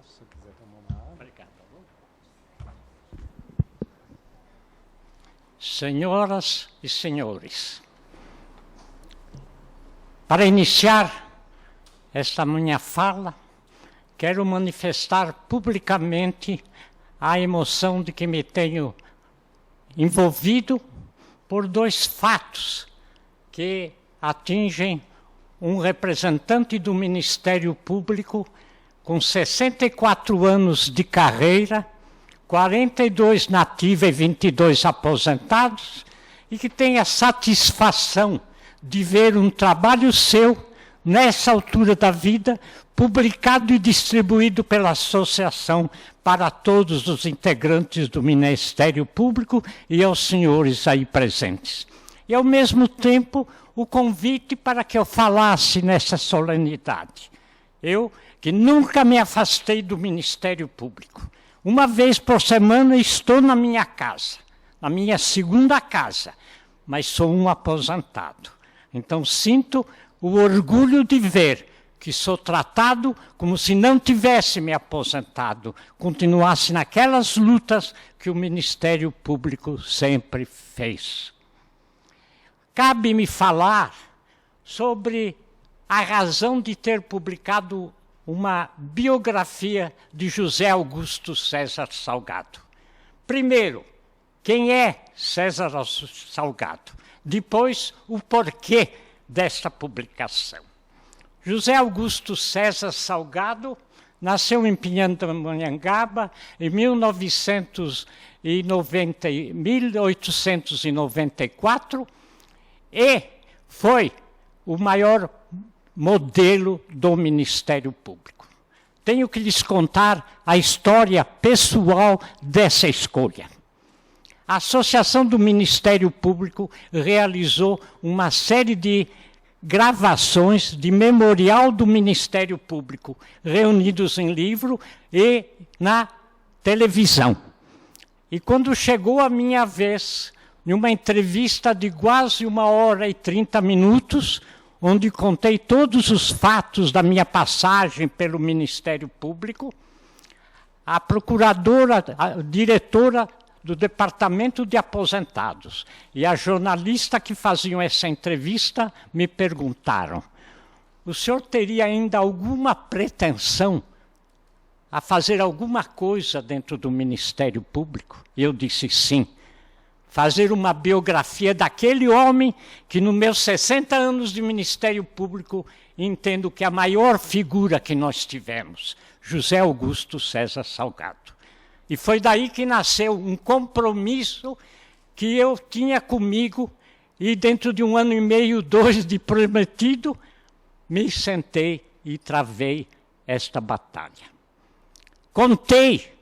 se você quiser tomar uma água. Obrigado. Senhoras e senhores, para iniciar esta minha fala, quero manifestar publicamente a emoção de que me tenho envolvido por dois fatos que atingem um representante do Ministério Público com 64 anos de carreira, 42 na ativa e 22 aposentados, e que tem a satisfação de ver um trabalho seu, nessa altura da vida, publicado e distribuído pela Associação para todos os integrantes do Ministério Público e aos senhores aí presentes. E, ao mesmo tempo, o convite para que eu falasse nessa solenidade. Eu, que nunca me afastei do Ministério Público. Uma vez por semana estou na minha casa, na minha segunda casa, mas sou um aposentado. Então sinto o orgulho de ver que sou tratado como se não tivesse me aposentado, continuasse naquelas lutas que o Ministério Público sempre fez. Cabe-me falar sobre a razão de ter publicado uma biografia de José Augusto César Salgado. Primeiro, quem é César Salgado? Depois, o porquê desta publicação. José Augusto César Salgado nasceu em Pindamonhangaba em 1894 e foi o maior modelo do Ministério Público. Tenho que lhes contar a história pessoal dessa escolha. A Associação do Ministério Público realizou uma série de gravações de memorial do Ministério Público, reunidos em livro e na televisão. E quando chegou a minha vez, em uma entrevista de quase 1h30, onde contei todos os fatos da minha passagem pelo Ministério Público, a procuradora, a diretora do Departamento de Aposentados e a jornalista que faziam essa entrevista me perguntaram: o senhor teria ainda alguma pretensão a fazer alguma coisa dentro do Ministério Público? E eu disse sim. Fazer uma biografia daquele homem que, nos meus 60 anos de Ministério Público, entendo que é a maior figura que nós tivemos, José Augusto César Salgado. E foi daí que nasceu um compromisso que eu tinha comigo, e dentro de 1 ano e meio, 2 de prometido, me sentei e travei esta batalha. Contei,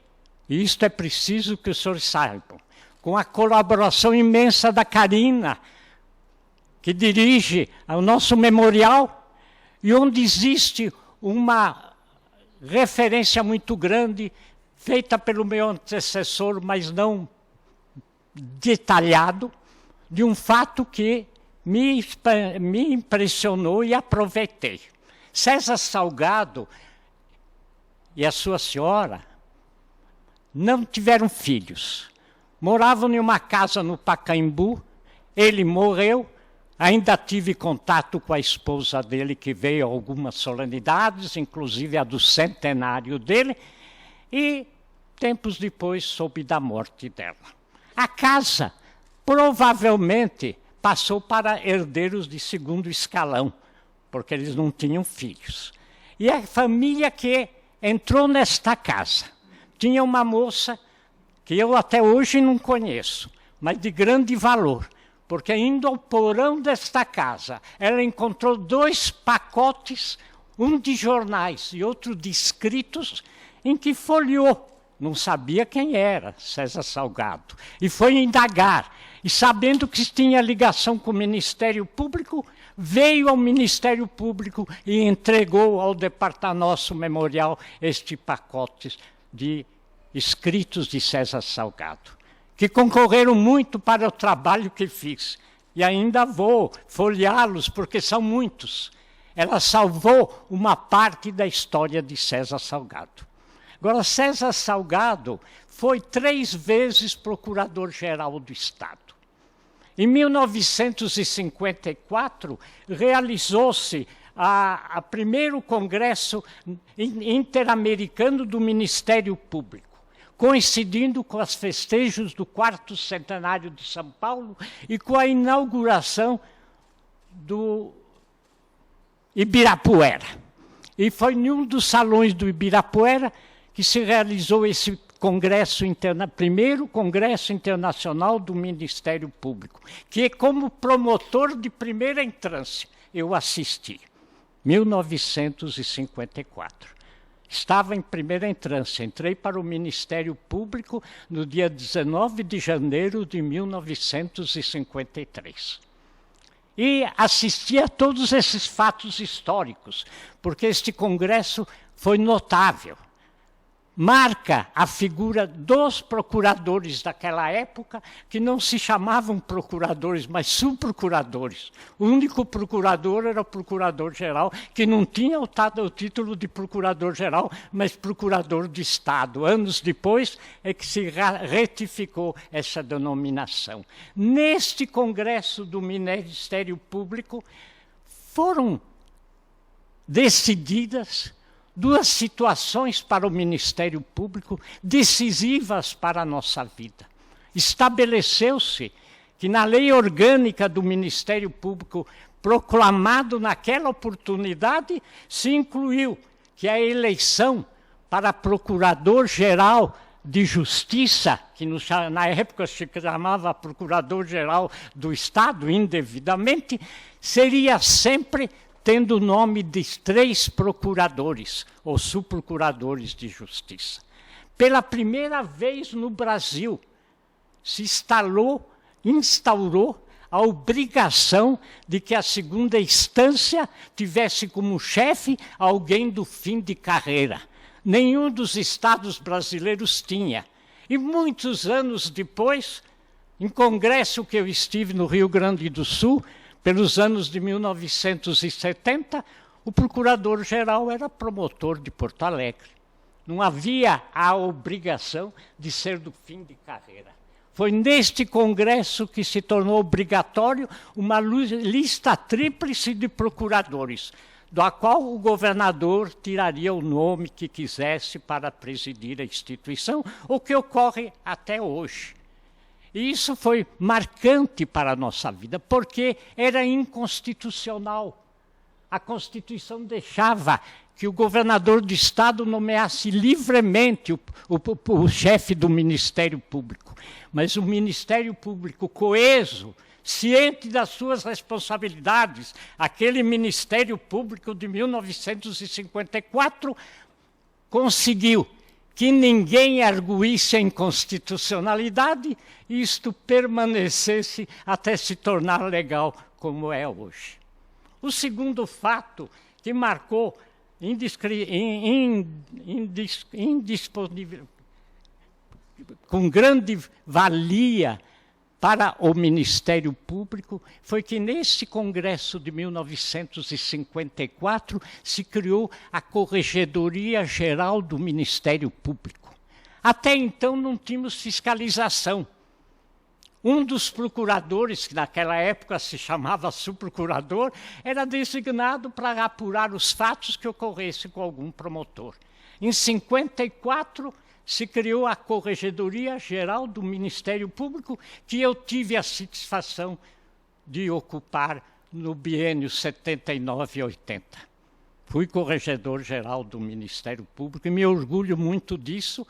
e isto é preciso que os senhores saibam, com a colaboração imensa da Karina, que dirige o nosso memorial, e onde existe uma referência muito grande, feita pelo meu antecessor, mas não detalhado, de um fato que me impressionou e aproveitei. César Salgado e a sua senhora não tiveram filhos. Moravam em uma casa no Pacaembu, ele morreu, ainda tive contato com a esposa dele, que veio a algumas solenidades, inclusive a do centenário dele, e tempos depois soube da morte dela. A casa provavelmente passou para herdeiros de segundo escalão, porque eles não tinham filhos. E a família que entrou nesta casa tinha uma moça que eu até hoje não conheço, mas de grande valor, porque indo ao porão desta casa, ela encontrou 2 pacotes, um de jornais e outro de escritos, em que folheou. Não sabia quem era César Salgado. E foi indagar. E sabendo que tinha ligação com o Ministério Público, veio ao Ministério Público e entregou ao Nosso Memorial este pacote de escritos de César Salgado, que concorreram muito para o trabalho que fiz. E ainda vou folheá-los, porque são muitos. Ela salvou uma parte da história de César Salgado. Agora, César Salgado foi 3 vezes procurador-geral do Estado. Em 1954, realizou-se o primeiro Congresso Interamericano do Ministério Público, coincidindo com os festejos do 4º centenário de São Paulo e com a inauguração do Ibirapuera. E foi em um dos salões do Ibirapuera que se realizou esse primeiro Congresso Internacional do Ministério Público, que como promotor de primeira entrância eu assisti, 1954. Estava em primeira entrância, entrei para o Ministério Público no dia 19 de janeiro de 1953. E assisti a todos esses fatos históricos, porque este congresso foi notável. Marca a figura dos procuradores daquela época, que não se chamavam procuradores, mas subprocuradores. O único procurador era o procurador-geral, que não tinha o título de procurador-geral, mas procurador de Estado. Anos depois é que se retificou essa denominação. Neste congresso do Ministério Público foram decididas 2 situações para o Ministério Público decisivas para a nossa vida. Estabeleceu-se que na lei orgânica do Ministério Público, proclamado naquela oportunidade, se incluiu que a eleição para Procurador-Geral de Justiça, que na época se chamava Procurador-Geral do Estado, indevidamente, seria sempre tendo o nome de 3 procuradores, ou subprocuradores de justiça. Pela primeira vez no Brasil, se instaurou a obrigação de que a segunda instância tivesse como chefe alguém do fim de carreira. Nenhum dos estados brasileiros tinha. E muitos anos depois, em congresso que eu estive no Rio Grande do Sul, pelos anos de 1970, o procurador-geral era promotor de Porto Alegre. Não havia a obrigação de ser do fim de carreira. Foi neste congresso que se tornou obrigatório uma lista tríplice de procuradores, da qual o governador tiraria o nome que quisesse para presidir a instituição, o que ocorre até hoje. E isso foi marcante para a nossa vida, porque era inconstitucional. A Constituição deixava que o governador do Estado nomeasse livremente o chefe do Ministério Público. Mas o Ministério Público coeso, ciente das suas responsabilidades, aquele Ministério Público de 1954, conseguiu que ninguém arguísse a inconstitucionalidade e isto permanecesse até se tornar legal como é hoje. O segundo fato que marcou com grande valia para o Ministério Público foi que nesse congresso de 1954 se criou a Corregedoria Geral do Ministério Público. Até então não tínhamos fiscalização. Um dos procuradores, que naquela época se chamava subprocurador, era designado para apurar os fatos que ocorressem com algum promotor. Em 1954, se criou a Corregedoria Geral do Ministério Público, que eu tive a satisfação de ocupar no biênio 79 e 80. Fui corregedor-geral do Ministério Público e me orgulho muito disso,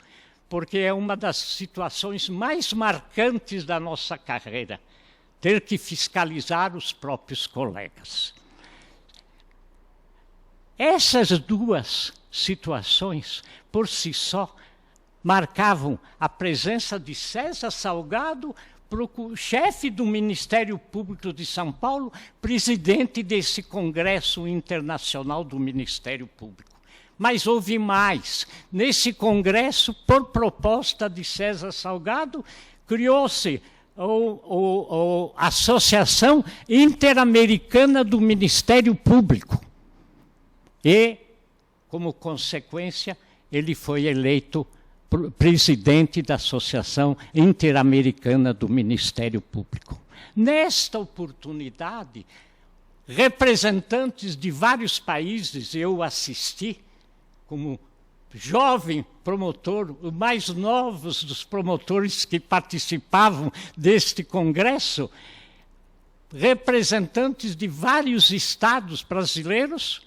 porque é uma das situações mais marcantes da nossa carreira, ter que fiscalizar os próprios colegas. Essas 2 situações, por si só, marcavam a presença de César Salgado, chefe do Ministério Público de São Paulo, presidente desse Congresso Internacional do Ministério Público. Mas houve mais. Nesse congresso, por proposta de César Salgado, criou-se a Associação Interamericana do Ministério Público. E, como consequência, ele foi eleito presidente da Associação Interamericana do Ministério Público. Nesta oportunidade, representantes de vários países, eu assisti como jovem promotor, os mais novos dos promotores que participavam deste congresso, representantes de vários estados brasileiros,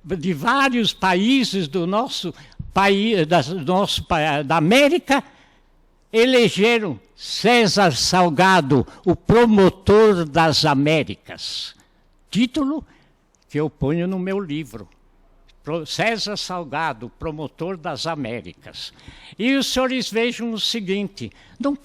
de vários países do nosso país, da América, elegeram César Salgado, o promotor das Américas. Título que eu ponho no meu livro. César Salgado, promotor das Américas. E os senhores vejam o seguinte, não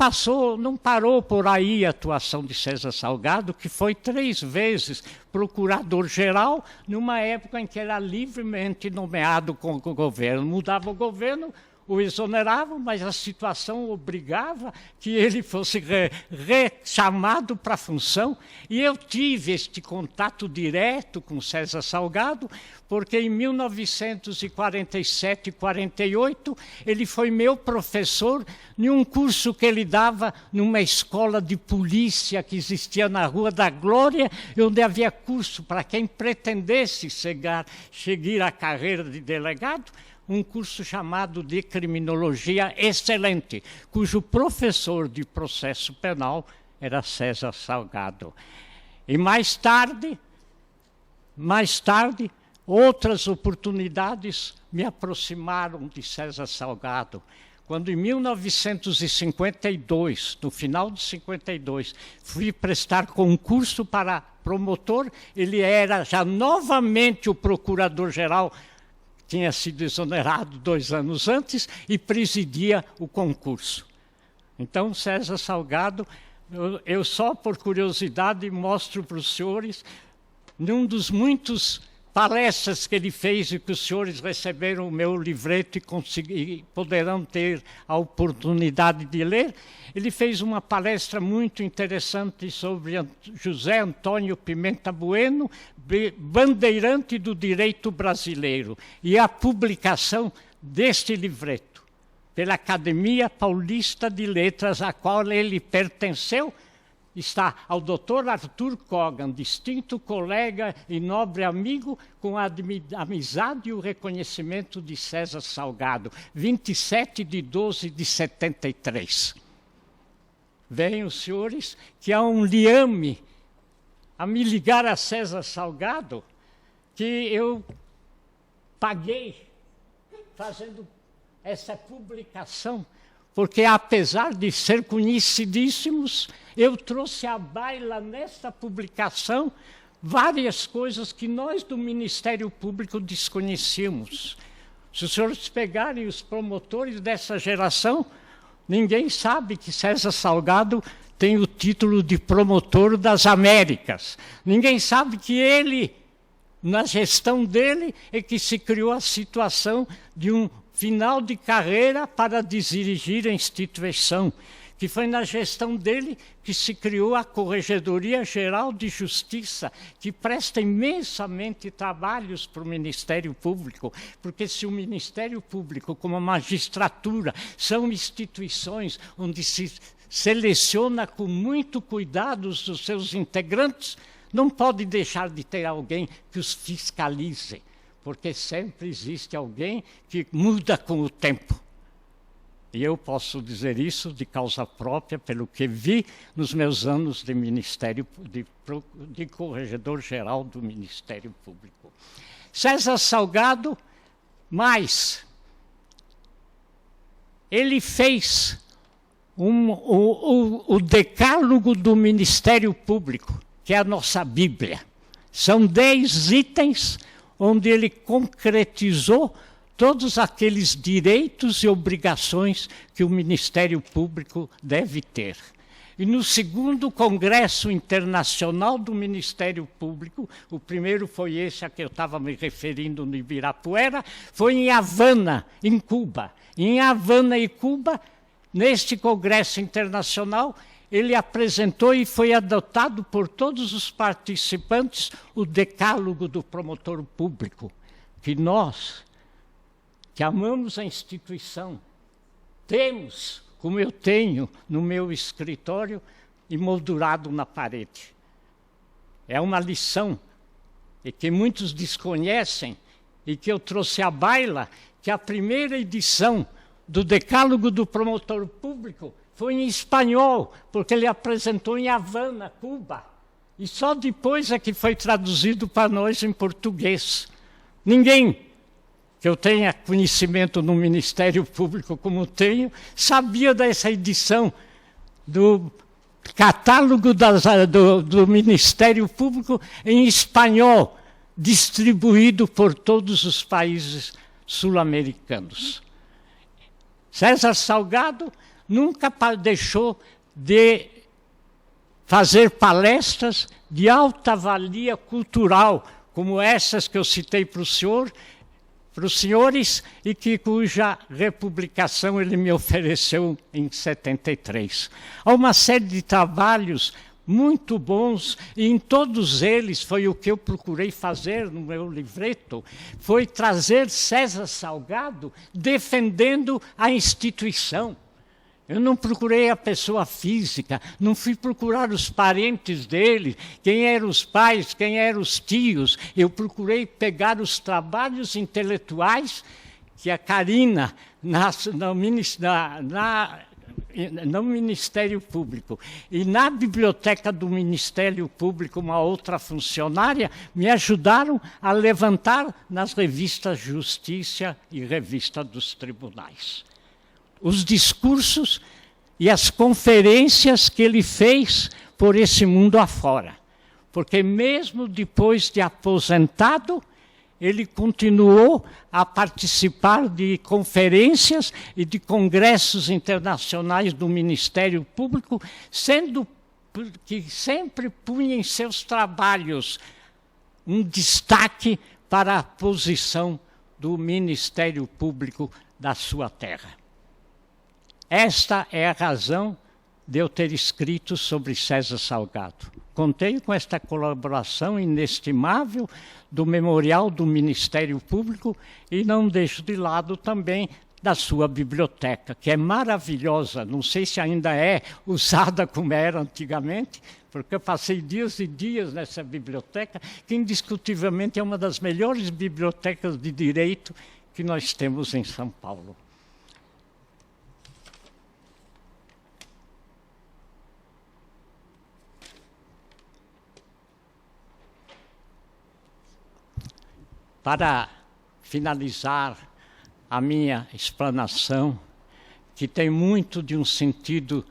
parou por aí a atuação de César Salgado, que foi 3 vezes procurador-geral, numa época em que era livremente nomeado com o governo. Mudava o governo, o exoneravam, mas a situação obrigava que ele fosse rechamado para a função. E eu tive este contato direto com César Salgado, porque em 1947 e 48 ele foi meu professor em um curso que ele dava numa escola de polícia que existia na Rua da Glória, onde havia curso para quem pretendesse seguir a carreira de delegado, um curso chamado de Criminologia Excelente, cujo professor de processo penal era César Salgado. E mais tarde, outras oportunidades me aproximaram de César Salgado. Quando em 1952, no final de 52, fui prestar concurso para promotor, ele era já novamente o procurador-geral, tinha sido exonerado 2 anos antes e presidia o concurso. Então, César Salgado, eu só por curiosidade mostro para os senhores, num dos muitos palestras que ele fez e que os senhores receberam o meu livreto e poderão ter a oportunidade de ler, ele fez uma palestra muito interessante sobre José Antônio Pimenta Bueno, bandeirante do direito brasileiro, e a publicação deste livreto pela Academia Paulista de Letras, a qual ele pertenceu, está ao Dr. Arthur Kogan, distinto colega e nobre amigo, com a amizade e o reconhecimento de César Salgado, 27 de 12 de 73. Veem os senhores que há um liame a me ligar a César Salgado, que eu paguei fazendo essa publicação, porque apesar de ser conhecidíssimos, eu trouxe à baila nesta publicação várias coisas que nós do Ministério Público desconhecíamos. Se os senhores pegarem os promotores dessa geração, ninguém sabe que César Salgado tem o título de promotor das Américas. Ninguém sabe que ele, na gestão dele, é que se criou a situação de um final de carreira para dirigir a instituição, que foi na gestão dele que se criou a Corregedoria Geral de Justiça, que presta imensamente trabalhos para o Ministério Público, porque se o Ministério Público, como a magistratura, são instituições onde se seleciona com muito cuidado os seus integrantes, não pode deixar de ter alguém que os fiscalize, porque sempre existe alguém que muda com o tempo. E eu posso dizer isso de causa própria, pelo que vi nos meus anos de Ministério, de Corregedor-Geral do Ministério Público. César Salgado, ele fez o decálogo do Ministério Público, que é a nossa Bíblia. São 10 itens onde ele concretizou todos aqueles direitos e obrigações que o Ministério Público deve ter. E no 2º Congresso Internacional do Ministério Público, o primeiro foi esse a que eu estava me referindo no Ibirapuera, foi em Havana, em Cuba. Em Havana e Cuba, neste Congresso Internacional, ele apresentou e foi adotado por todos os participantes o decálogo do promotor público, que nós que amamos a instituição, temos, como eu tenho no meu escritório, emoldurado na parede. É uma lição e que muitos desconhecem e que eu trouxe à baila, que a primeira edição do Decálogo do Promotor Público foi em espanhol, porque ele apresentou em Havana, Cuba. E só depois é que foi traduzido para nós em português. Ninguém que eu tenha conhecimento no Ministério Público como tenho, sabia dessa edição do catálogo do Ministério Público em espanhol, distribuído por todos os países sul-americanos. César Salgado nunca deixou de fazer palestras de alta valia cultural, como essas que eu citei para os senhores, e cuja republicação ele me ofereceu em 73. Há uma série de trabalhos muito bons, e em todos eles foi o que eu procurei fazer no meu livreto, foi trazer César Salgado defendendo a instituição. Eu não procurei a pessoa física, não fui procurar os parentes dele, quem eram os pais, quem eram os tios. Eu procurei pegar os trabalhos intelectuais que a Carina, no Ministério Público e na biblioteca do Ministério Público, uma outra funcionária, me ajudaram a levantar nas revistas Justiça e Revista dos Tribunais. Os discursos e as conferências que ele fez por esse mundo afora. Porque mesmo depois de aposentado, ele continuou a participar de conferências e de congressos internacionais do Ministério Público, sendo que sempre punha em seus trabalhos um destaque para a posição do Ministério Público da sua terra. Esta é a razão de eu ter escrito sobre César Salgado. Contei com esta colaboração inestimável do Memorial do Ministério Público e não deixo de lado também da sua biblioteca, que é maravilhosa. Não sei se ainda é usada como era antigamente, porque eu passei dias e dias nessa biblioteca, que indiscutivelmente é uma das melhores bibliotecas de direito que nós temos em São Paulo. Para finalizar a minha explanação, que tem muito de um sentido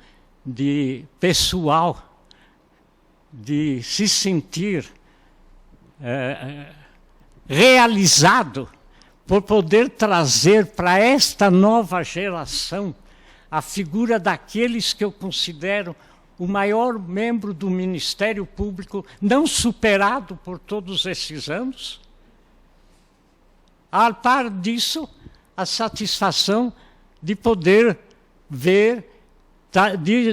de pessoal, de se sentir realizado por poder trazer para esta nova geração a figura daqueles que eu considero o maior membro do Ministério Público, não superado por todos esses anos. A par disso, a satisfação de poder ver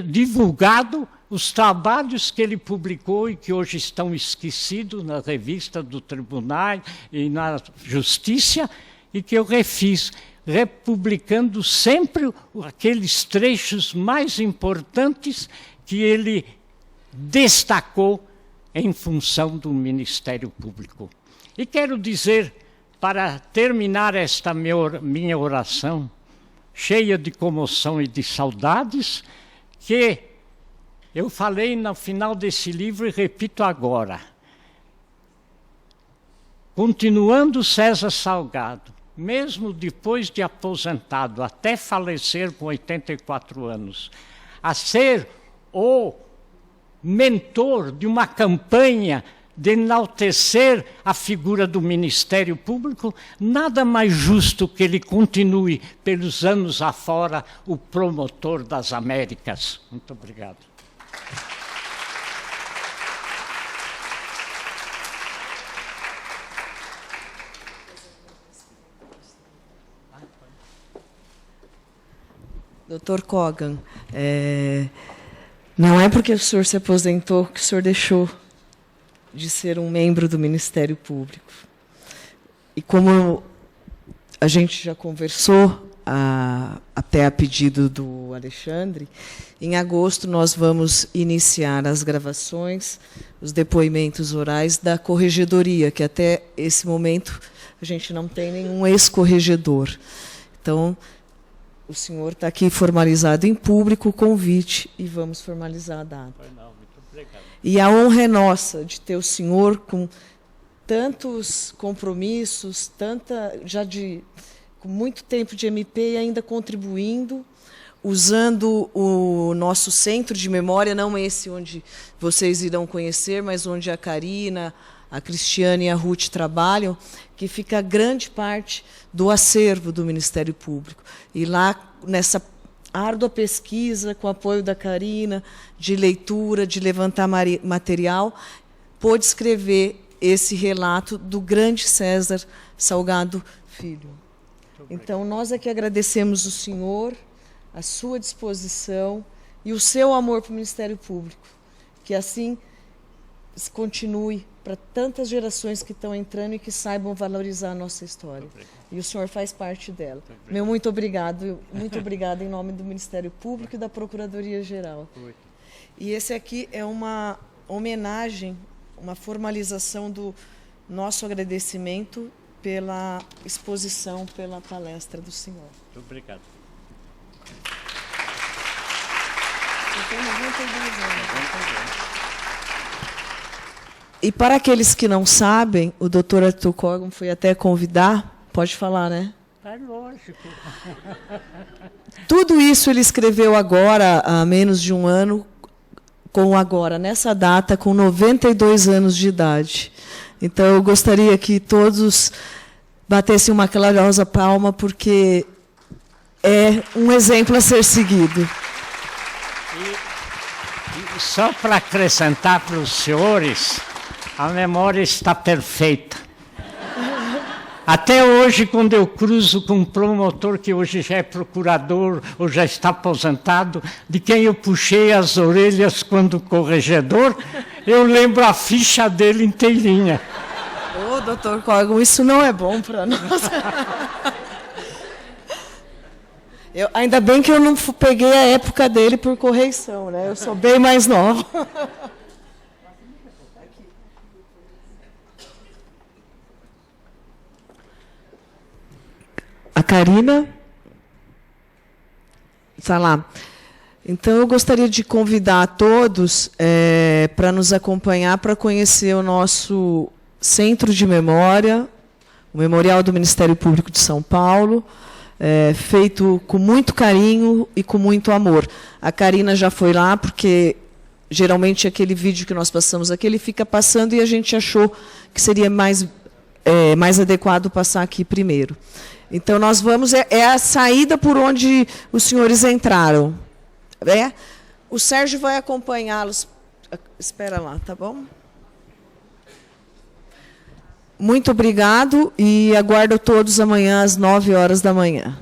divulgado os trabalhos que ele publicou e que hoje estão esquecidos na revista do Tribunal e na Justiça, e que eu refiz, republicando sempre aqueles trechos mais importantes que ele destacou em função do Ministério Público. E quero dizer, para terminar esta minha oração, cheia de comoção e de saudades, que eu falei no final desse livro e repito agora. Continuando César Salgado, mesmo depois de aposentado, até falecer com 84 anos, a ser o mentor de uma campanha de enaltecer a figura do Ministério Público, nada mais justo que ele continue pelos anos afora o promotor das Américas. Muito obrigado. Dr. Kogan, não é porque o senhor se aposentou que o senhor deixou de ser um membro do Ministério Público. E como a gente já conversou, até a pedido do Alexandre. Em agosto, nós vamos iniciar as gravações, os depoimentos orais da corregedoria, que até esse momento a gente não tem nenhum ex-corregedor. Então, o senhor está aqui formalizado em público o convite e vamos formalizar a data. Muito obrigado. E a honra é nossa de ter o senhor com tantos compromissos, com muito tempo de MP e ainda contribuindo, usando o nosso centro de memória, não esse onde vocês irão conhecer, mas onde a Karina, a Cristiane e a Ruth trabalham, que fica grande parte do acervo do Ministério Público. E lá, nessa árdua pesquisa, com o apoio da Karina, de leitura, de levantar material, pôde escrever esse relato do grande César Salgado Filho. Então, nós é que agradecemos o senhor, a sua disposição e o seu amor para o Ministério Público. Que assim continue para tantas gerações que estão entrando e que saibam valorizar a nossa história. E o senhor faz parte dela. Muito obrigado em nome do Ministério Público e da Procuradoria-Geral. E esse aqui é uma homenagem, uma formalização do nosso agradecimento pela exposição, pela palestra do senhor. Muito obrigado. Eu tenho 92 anos. E para aqueles que não sabem, o Dr. Arthur Kogan foi até convidar, pode falar, né? É lógico. Tudo isso ele escreveu agora, há menos de um ano, nessa data, com 92 anos de idade. Então, eu gostaria que todos batessem uma calorosa palma, porque é um exemplo a ser seguido. E só para acrescentar para os senhores, a memória está perfeita. Até hoje, quando eu cruzo com um promotor que hoje já é procurador ou já está aposentado, de quem eu puxei as orelhas quando corregedor, eu lembro a ficha dele inteirinha. Ô, doutor Kogan, isso não é bom para nós. Ainda bem que eu não peguei a época dele por correição, né? Eu sou bem mais nova. A Karina está lá. Então, eu gostaria de convidar a todos para nos acompanhar, para conhecer o nosso Centro de Memória, o Memorial do Ministério Público de São Paulo, feito com muito carinho e com muito amor. A Karina já foi lá, porque geralmente aquele vídeo que nós passamos aqui, ele fica passando e a gente achou que seria mais adequado passar aqui primeiro. Então, nós vamos... É a saída por onde os senhores entraram. O Sérgio vai acompanhá-los. Espera lá, tá bom? Muito obrigado e aguardo todos amanhã às 9 horas da manhã.